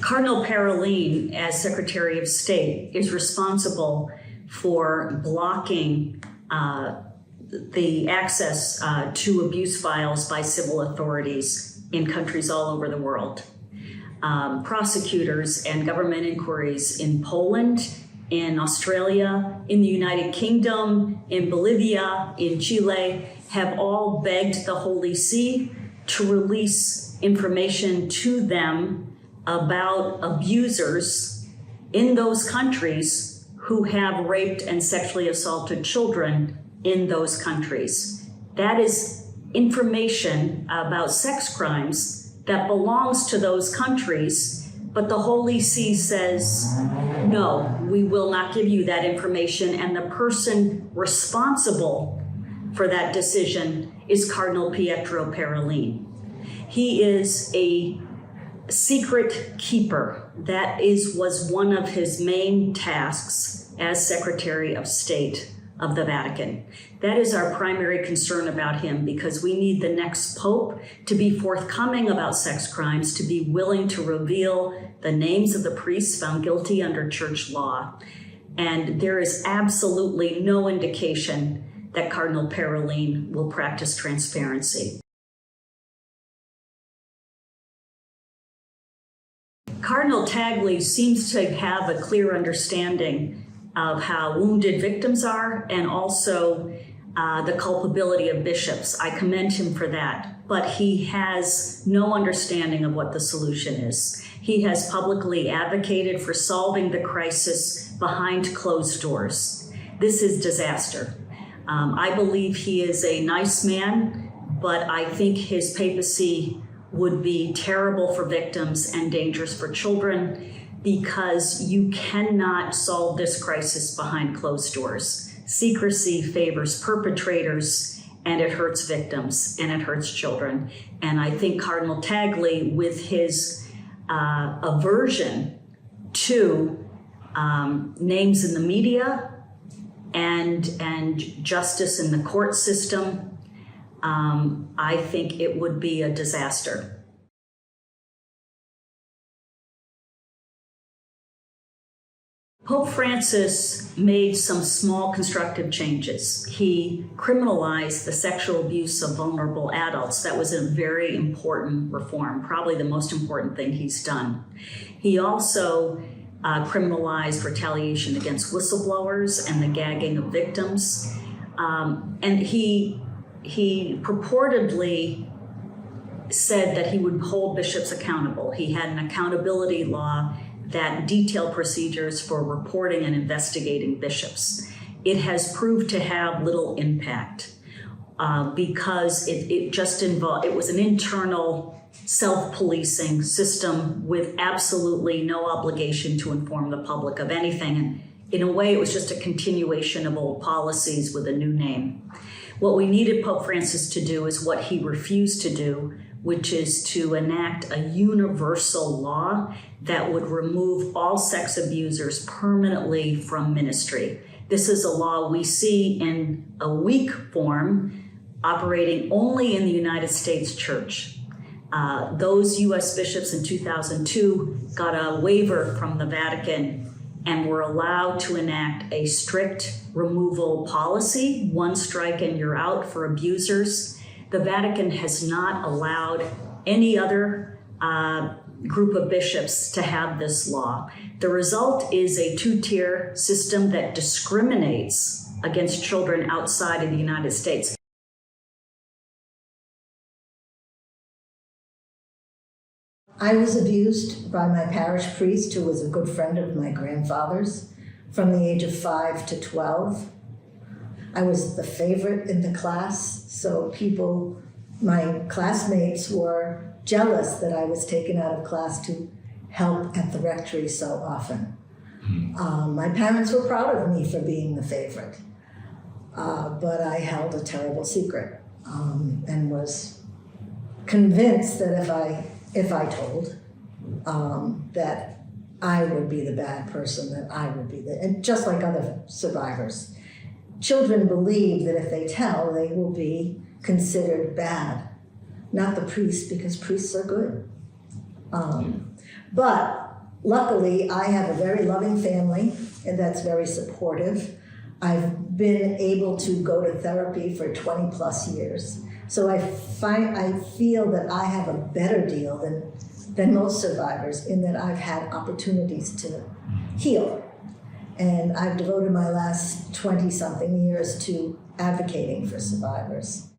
Cardinal Parolin, as Secretary of State, is responsible for blocking the access to abuse files by civil authorities in countries all over the world. Prosecutors and government inquiries in Poland, in Australia, in the United Kingdom, in Bolivia, in Chile, have all begged the Holy See to release information to them about abusers in those countries who have raped and sexually assaulted children in those countries. That is information about sex crimes that belongs to those countries, but the Holy See says, no, we will not give you that information, and the person responsible for that decision is Cardinal Pietro Parolin. He is a secret keeper. That was one of his main tasks as Secretary of State of the Vatican. That is our primary concern about him, because we need the next Pope to be forthcoming about sex crimes, to be willing to reveal the names of the priests found guilty under church law. And there is absolutely no indication that Cardinal Parolin will practice transparency. Cardinal Tagle seems to have a clear understanding of how wounded victims are, and also the culpability of bishops. I commend him for that, but he has no understanding of what the solution is. He has publicly advocated for solving the crisis behind closed doors. This is disaster. I believe he is a nice man, but I think his papacy would be terrible for victims and dangerous for children, because you cannot solve this crisis behind closed doors. Secrecy favors perpetrators, and it hurts victims, and it hurts children. And I think Cardinal Tagle, with his aversion to names in the media and justice in the court system, I think it would be a disaster. Pope Francis made some small constructive changes. He criminalized the sexual abuse of vulnerable adults. That was a very important reform, probably the most important thing he's done. He also criminalized retaliation against whistleblowers and the gagging of victims. And he purportedly said that he would hold bishops accountable. He had an accountability law that detailed procedures for reporting and investigating bishops. It has proved to have little impact because it was an internal self-policing system with absolutely no obligation to inform the public of anything. And in a way, it was just a continuation of old policies with a new name. What we needed Pope Francis to do is what he refused to do, which is to enact a universal law that would remove all sex abusers permanently from ministry. This is a law we see in a weak form, operating only in the United States Church. Those US bishops in 2002 got a waiver from the Vatican and were allowed to enact a strict removal policy, one strike and you're out for abusers. The Vatican has not allowed any other group of bishops to have this law. The result is a two-tier system that discriminates against children outside of the United States. I was abused by my parish priest, who was a good friend of my grandfather's, from the age of 5 to 12. I was the favorite in the class, so my classmates were jealous that I was taken out of class to help at the rectory so often. My parents were proud of me for being the favorite, but I held a terrible secret and was convinced that if I told, that I would be the bad person, that I would be and just like other survivors. Children believe that if they tell, they will be considered bad, not the priest, because priests are good. But Luckily, I have a very loving family, and that's very supportive. I've been able to go to therapy for 20 plus years. So I feel that I have a better deal than most survivors, in that I've had opportunities to heal. And I've devoted my last 20-something years to advocating for survivors.